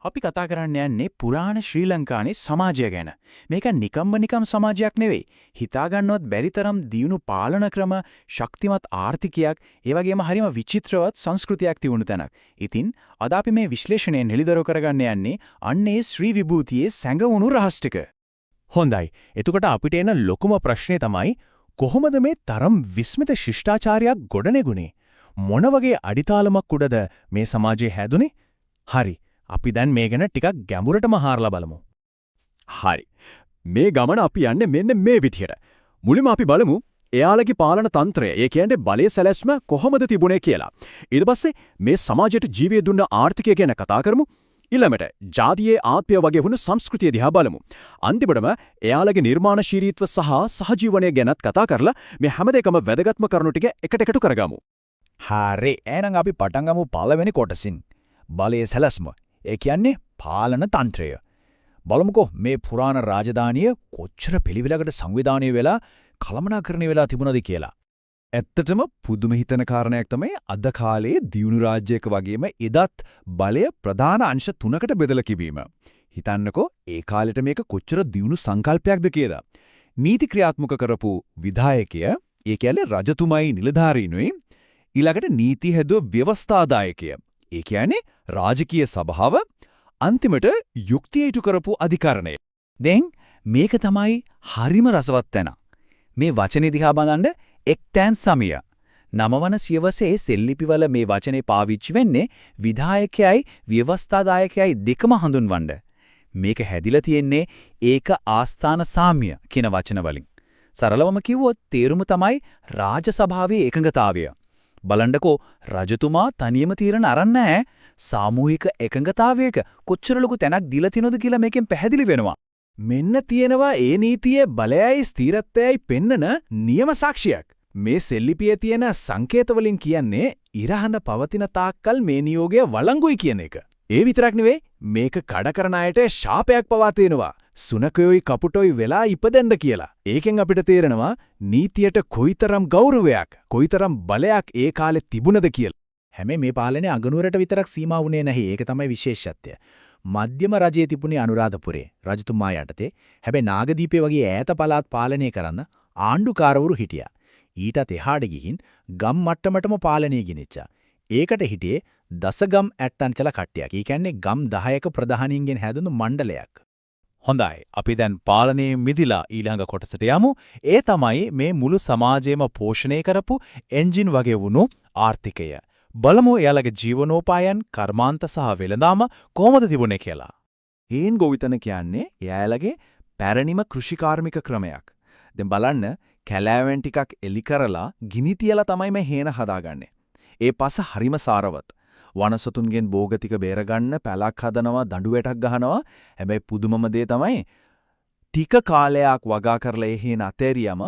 අපි කතා කරන්න යන්නේ පුරාණ ශ්‍රී ලංකාවේ සමාජය ගැන. මේක නිකම්ම සමාජයක් නෙවෙයි. හිතා ගන්නවත් බැරි තරම් දියුණු පාලන ක්‍රම, ශක්තිමත් ආර්ථිකයක්, ඒ වගේම හරිම විචිත්‍රවත් සංස්කෘතියක් තිබුණු තැනක්. ඉතින් අද අපි මේ විශ්ලේෂණය නෙලිදරව් කරගන්න යන්නේ අන්නේ ශ්‍රී විභූතියේ සැඟවුණු රහස් ටික. හොඳයි. එතකොට අපිට එන ලොකුම ප්‍රශ්නේ තමයි කොහොමද මේ තරම් විස්මිත ශිෂ්ටාචාරයක් ගොඩනෙගුණේ? මොන වගේ අඩිතාලමක් උඩද මේ සමාජය හැදුනේ? හරි. අපි දැන් මේ ගැන ටිකක් ගැඹුරටම හාරලා බලමු. හරි. මේ ගමන අපි යන්නේ මෙන්න මේ විදිහට. මුලින්ම අපි බලමු එයාලගේ පාලන තන්ත්‍රය, ඒ කියන්නේ බලයේ සැලැස්ම කොහොමද තිබුණේ කියලා. ඊට පස්සේ මේ සමාජයට ජීවය දුන්න ආර්ථිකය ගැන කතා කරමු. ඊළඟට ජාතියේ ආත්මය වගේ වුණු සංස්කෘතිය දිහා බලමු. අන්තිමටම එයාලගේ නිර්මාණශීලීත්ව සහ සහජීවනය ගැනත් කතා කරලා මේ හැම දෙකම වැදගත්ම කරුණු ටික එකට එකතු කරගමු. හරි. එහෙනම් අපි පටන් ගමු පළවෙනි කොටසින්. බලයේ සැලැස්ම. ඒ කියන්නේ පාලන තන්ත්‍රය. බලමුකෝ මේ පුරාණ රාජධානිය කොච්චර පිළිවිලකට සංවිධානය වෙලා කළමනාකරණය වෙලා තිබුණද කියලා. ඇත්තටම පුදුම හිතන කාරණයක් තමයි අද කාලේ දියුණු රාජ්‍යයක වගේම එදත් බලය ප්‍රධාන අංශ තුනකට බෙදලා කිවීම. හිතන්නකෝ ඒ කාලෙට මේක කොච්චර දියුණු සංකල්පයක්ද කියලා. නීති ක්‍රියාත්මක කරපු විධායකය, ඒ කියන්නේ රජතුමයි නිලධාරීනුයි, ඊළඟට නීති හැදුව ව්‍යවස්ථාදායකය, ඒ කියන්නේ රාජකීය සභාව, අන්තිමට යුක්තිය ඉටු කරපු අධිකරණය. දැන් මේක තමයි හරිම රසවත් තැන. මේ වචනේ දිහා බලන්න එක්තැන් සමිය. නමවන සියවසේ සෙල්ලිපිවල මේ වචනේ පාවිච්චි වෙන්නේ විධායකයයි ව්‍යවස්ථාදායකයයි දෙකම හඳුන්වන්න. මේක හැදිලා තියෙන්නේ ඒක ආස්ථාන සාම්‍ය කියන වචන වලින්. සරලවම කිව්වොත් තේරුම තමයි රාජසභාවේ එකඟතාවය. බලන්නකෝ රජතුමා තනියම තීරණ අරන් නැහැ. සාමූහික එකඟතාවයක කොච්චර ලොකු තැනක් දීලා තිනොද කියලා මේකෙන් පැහැදිලි වෙනවා. මෙන්න තියෙනවා ඒ නීතියේ බලයයි ස්ථිරත්වයයි පෙන්නන නියම සාක්ෂියක්. මේ සෙල්ලිපියේ තියෙන සංකේත වලින් කියන්නේ ඉරහන පවතින තාක්කල් මේ නියෝගය වළංගුයි කියන එක. ඒ විතරක් නෙවෙයි මේක කඩ කරන අයට ශාපයක් පවා තියෙනවා. සුනකයෝයි කපුටෝයි වෙලා ඉපදෙන්න කියලා. ඒකෙන් අපිට තේරෙනවා නීතියට කොයිතරම් ගෞරවයක්, කොයිතරම් බලයක් ඒ කාලේ තිබුණද කියලා. හැම මේ පාලනේ අගනුවරට විතරක් සීමා වුණේ නැහැ. ඒක තමයි විශේෂත්වය. මධ්‍යම රජයේ තිබුණේ අනුරාධපුරේ රජතුමා යටතේ. හැබැයි නාගදීපේ වගේ ඈත පළාත් පාලනය කරන්න ආණ්ඩුකාරවරු හිටියා. ඊටත් එහාට ගිහින් ගම් මට්ටමටම පාලනය ගෙනිච්චා. ඒකට හිටියේ දසගම් ඇට්ටන් කියලා කට්ටියක්. ඒ කියන්නේ ගම් 10ක ප්‍රධානීන්ගෙන් හැදුණු මණ්ඩලයක්. හොඳයි. අපි දැන් පාලනයේ මිදිලා ඊළඟ කොටසට යමු. ඒ තමයි මේ මුළු සමාජයම පෝෂණය කරපු එන්ජින් වගේ වුණු ආර්ථිකය. බලමු එයාලගේ ජීවනෝපායන්, කර්මාන්ත සහ වෙළඳාම කොහොමද තිබුණේ කියලා. හේන් ගොවිතැන කියන්නේ එයාලගේ පැරණිම කෘෂිකාර්මික ක්‍රමයක්. දැන් බලන්න කැලෑවෙන් ටිකක් එලි කරලා ගිනි තියලා තමයි මේ හේන හදාගන්නේ. ඒ පස හරිම සාරවත්. වනසතුන්ගෙන් භෝගතික බේරගන්න පැලක් හදනවා, දඬු වැටක් ගහනවා. හැබැයි පුදුමම දේ තමයි ටික කාලයක් වගා කරලා ඒ හේන අතෑරියම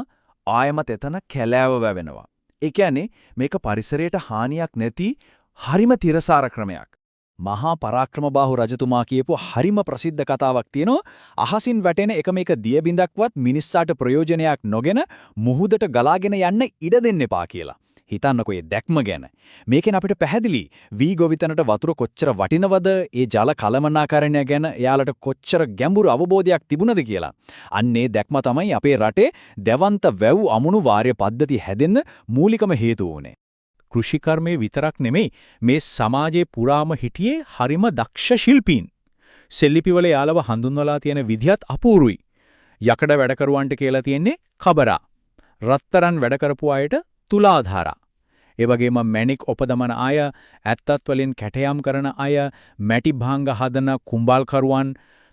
ආයමත් එතන කැලෑව වැවෙනවා. ඒ කියන්නේ මේක පරිසරයට හානියක් නැති හරිම තිරසාර ක්‍රමයක්. මහා පරාක්‍රමබාහු රජතුමා කියපු හරිම ප්‍රසිද්ධ කතාවක් තියෙනවා. අහසින් වැටෙන එක දිය බිඳක්වත් මිනිස්සාට ප්‍රයෝජනයක් නොගෙන මුහුදට ගලාගෙන යන්න ඉඩ දෙන්න එපා කියලා. හිතන්නකෝ මේ දැක්ම ගැන. මේකෙන් අපිට පැහැදිලි වී ගොවිතැනට වතුර කොච්චර වටිනවද, ඒ ජල කළමනාකරණය ගැන එයාලට කොච්චර ගැඹුරු අවබෝධයක් තිබුණද කියලා. අන්නේ දැක්ම තමයි අපේ රටේ දැවන්ත වැව් අමුණු වාර්ය පද්ධති හැදෙන්න මූලිකම හේතුව වුණේ. කෘෂිකර්මයේ විතරක් නෙමෙයි මේ සමාජයේ පුරාම හිටියේ හරිම දක්ෂ ශිල්පීන්. සෙල්ලිපිවල යාලව හඳුන්වලා තියෙන විදිහත් අපූරුයි. යකඩ වැඩකරුවන්ට කියලා තියෙන්නේ කබරා. රත්තරන් වැඩ කරපු අයට තුලාධාරා. ඒ වගේම මැණික් ඔපදමන අය, ඇත්තත් වලින් කැටයම් කරන අය, මැටි භාංග හදන කුඹල්කරුවන්,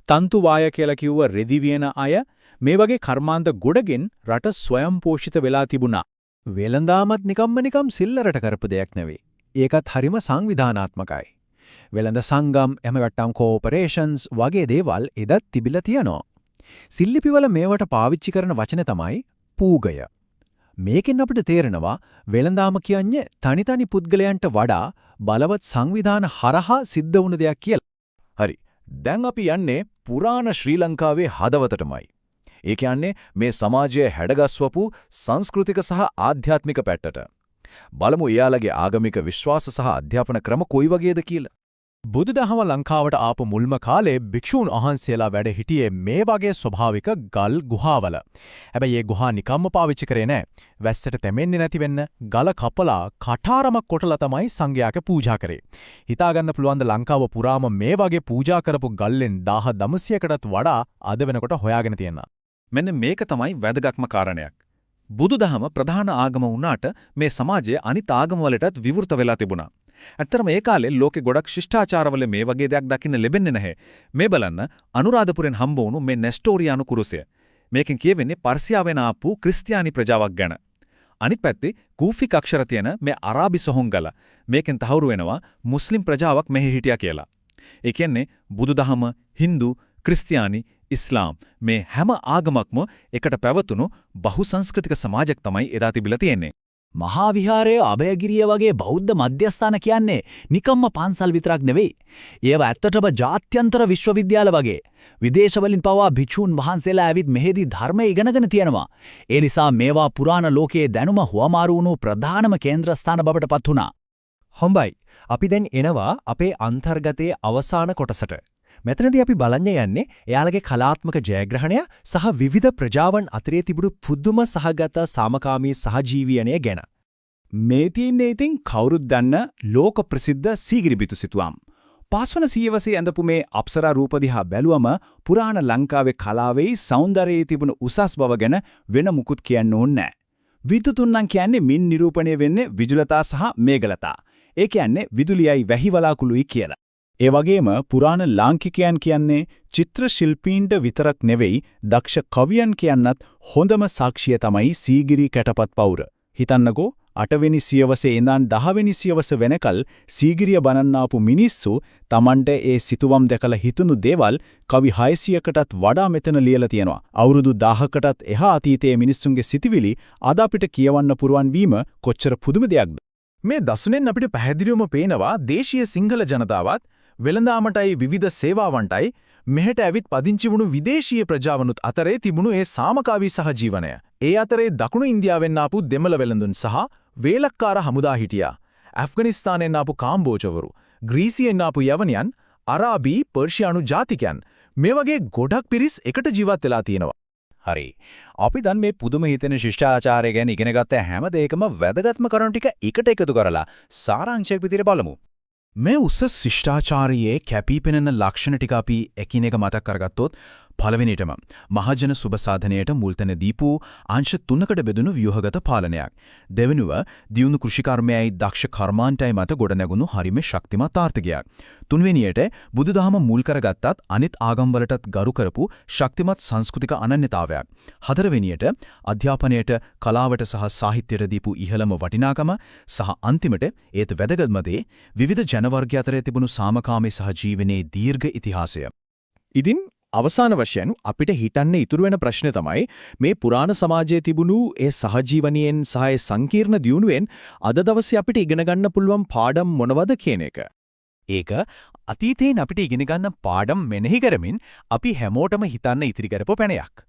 තන්තු වාය කියලා කිව්ව රෙදි වියන අය, මේ වගේ කර්මාන්ත ගොඩගෙන් රට ස්වයං පෝෂිත වෙලා තිබුණා. වෙළඳාමත් නිකම් සිල්ලරට කරපු දෙයක් නෙවෙයි. ඒකත් හරිම සංවිධානාත්මකයි. වෙළඳ සංගම්, එහෙම නැත්නම් කෝපරේෂන්ස් වගේ දේවල් එදත් තිබිලා තියෙනවා. සිල්ලිපිවල මේවට පාවිච්චි කරන වචන තමයි පූගය. මේකෙන් අපිට තේරෙනවා වෙළඳාම කියන්නේ තනි පුද්ගලයන්ට වඩා බලවත් සංවිධාන හරහා සිද්ධ වුණ දෙයක් කියලා. හරි. දැන් අපි යන්නේ පුරාණ ශ්‍රී ලංකාවේ හදවතටමයි. ඒ කියන්නේ මේ සමාජය හැඩගස්වපු සංස්කෘතික සහ ආධ්‍යාත්මික පැත්තට. බලමු එයාලගේ ආගමික විශ්වාස සහ අධ්‍යාපන ක්‍රම කොයි වගේද කියලා. බුදුදහම ලංකාවට ආපු මුල්ම කාලේ භික්ෂූන් වහන්සේලා වැඩ හිටියේ මේ වගේ ස්වභාවික ගල් ගුහාවල. හැබැයි මේ ගුහා නිකම්ම පාවිච්චි කරේ නැහැ. වැස්සට තැමෙන්නේ නැති වෙන්න ගල කපලා කටාරමක් කොටලා තමයි සංඝයාට පූජා කරේ. හිතාගන්න පුළුවන් ද ලංකාව පුරාම මේ වගේ පූජා කරපු ගල්ලෙන් 10900කටත් වඩා අද වෙනකොට හොයාගෙන තියෙනවා. මෙන්න මේක තමයි වැදගත්ම කාරණයක්. බුදුදහම ප්‍රධාන ආගම වුණාට මේ සමාජයේ අනිත් ආගමවලටත් විවෘත වෙලා තිබුණා. ඇත්තටම ඒ කාලේ ලෝකේ ගොඩක් ශිෂ්ටාචාරවල මේ වගේ දෙයක් දකින්න ලැබෙන්නේ නැහැ. මේ බලන්න අනුරාධපුරෙන් හම්බ වුණු මේ නෙස්ටෝරියානු කුරුසය. මේකෙන් කියවෙන්නේ පර්සියාවෙන් ආපු ක්‍රිස්තියානි ප්‍රජාවක් ගැන. අනිත් පැත්තේ කූෆික් අක්ෂර තියෙන මේ අරාබි සොහොන්ගල. මේකෙන් තහවුරු වෙනවා මුස්ලිම් ප්‍රජාවක් මෙහි හිටියා කියලා. ඒ කියන්නේ බුදුදහම, හින්දු, ක්‍රිස්තියානි, ඉස්ලාම් මේ හැම ආගමක්ම එකට පැවතුණු බහුසංස්කෘතික සමාජයක් තමයි එදා තිබිලා තියෙන්නේ. මහා විහාරය අභයගිරිය වගේ බෞද්ධ මධ්‍යස්ථාන කියන්නේ නිකම්ම පන්සල් විතරක් නෙවෙයි. ඒවා ඇත්තටම ජාත්‍යන්තර විශ්වවිද්‍යාල වගේ. විදේශවලින් පවා භික්ෂූන් වහන්සේලා ඇවිත් මෙහෙදි ධර්මය ඉගෙනගෙන තියෙනවා. ඒ නිසා මේවා පුරාණ ලෝකයේ දැනුම හුවමාරු වුණු ප්‍රධානම කේන්ද්‍රස්ථාන බවට පත් වුණා. හොම්බයි. අපි දැන් එනවා අපේ අන්තර්ගතයේ අවසාන කොටසට. මෙතනදී අපි බලන්න යන්නේ එයාලගේ කලාත්මක ජයග්‍රහණය සහ විවිධ ප්‍රජාවන් අතරේ තිබුණු පුදුම සහගත සාමකාමී සහජීවීයනය ගැන. මේ තියන්නේ ඉතින් කවුරුත් දන්න ලෝක ප්‍රසිද්ධ සීගිරිබිතු සිතුවම්. පාස්වන සියවසේ ඇඳපු මේ අප්සරා රූප දිහා බැලුවම පුරාණ ලංකාවේ කලාවේ සෞන්දර්යයේ තිබුණු උසස් බව ගැන වෙන මුකුත් කියන්න ඕනේ නැහැ. විදුතුන්නම් කියන්නේ මින් නිරූපණය වෙන්නේ විජුලතා සහ මේඝලතා. ඒ කියන්නේ විදුලියයි වැහි වලාකුළුයි කියලා. ඒ වගේම පුරාණ ලාංකිකයන් කියන්නේ චිත්‍ර ශිල්පීන්ට විතරක් නෙවෙයි දක්ෂ කවියන් කියන්නත් හොඳම සාක්ෂිය තමයි සීගිරි කැටපත් පවුර. හිතන්නකෝ 8 වෙනි සියවසේ ඉඳන් 10 වෙනි සියවස වෙනකල් සීගිරිය බණන්න ආපු මිනිස්සු Tamante ඒ සිතුවම් දැකලා හිතුණු දේවල් කවි 600කටත් වඩා මෙතන ලියලා තියෙනවා. අවුරුදු 1000කටත් එහා අතීතයේ මිනිස්සුන්ගේ සිතිවිලි අද අපිට කියවන්න පුරුවන් වීම කොච්චර පුදුම දෙයක්ද? මේ දසුනෙන් අපිට පැහැදිලිවම පේනවා දේශීය සිංහල ජනතාවත් වෙළඳාමටයි විවිධ සේවාවන්ටයි මෙහෙට ඇවිත් පදිංචි වුණු විදේශීය ප්‍රජාවනුත් අතරේ තිබුණු ඒ සාමකාමී සහජීවනය. ඒ අතරේ දකුණු ඉන්දියාවෙන් ආපු දෙමළ වෙළඳුන් සහ වේලක්කාර හමුදා හිටියා. ඇෆ්ගනිස්තානෙන් ආපු කාම්බෝජවරු, ග්‍රීසියෙන් ආපු යවනියන්, අරාබි, පර්ෂියානු ජාතිකයන් මේ වගේ ගොඩක් පිරිස් එකට ජීවත් වෙලා තියෙනවා. හරි. අපි දැන් මේ පුදුම හිතෙන ශිෂ්ටාචාරය ගැන ඉගෙන ගත්ත හැම දෙයකම වැදගත්ම කරුණු ටික එකට එකතු කරලා සාරාංශයක් විදිහට බලමු. මේ උසස් ශිෂ්ටාචාරයේ කැපිපෙනෙන ලක්ෂණ ටික අපි එකිනෙක මතක් කරගත්තොත් පළවෙනියටම මහජන සුබ සාධනයට මුල්තැන දීපු අංශ 3කට බෙදුණු ව්‍යුහගත පාලනයක්. දෙවෙනුව දියුණු කෘෂිකර්මයයි දක්ෂ කර්මාන්තයයි මත ගොඩනැගුණු හරිම ශක්තිමත් ආර්ථිකයක්. තුන්වෙනියට බුදුදහම මුල් කරගත්තත් අනිත් ආගම්වලටත් ගරු කරපු ශක්තිමත් සංස්කෘතික අනන්‍යතාවයක්. හතරවෙනියට අධ්‍යාපනයට, කලාවට සහ සාහිත්‍යයට දීපු ඉහළම වටිනාකම සහ අන්තිමට ඒත් වැදගත්ම දේ විවිධ ජනවර්ග අතරේ තිබුණු සාමකාමී සහජීවනයේ දීර්ඝ ඉතිහාසය. ඉතින් අවසාන වශයෙන් අපිට හිතන්න ඉතුරු වෙන ප්‍රශ්නේ තමයි මේ පුරාණ සමාජයේ තිබුණු ඒ සහජීවනයෙන් සහ ඒ සංකීර්ණ දියුණුවෙන් අද දවසේ අපිට ඉගෙන ගන්න පුළුවන් පාඩම් මොනවද කියන එක. ඒක අතීතයෙන් අපිට ඉගෙන ගන්න පාඩම් මෙනෙහි කරමින් අපි හැමෝටම හිතන්න ඉතිරි කරපු පැනයක්.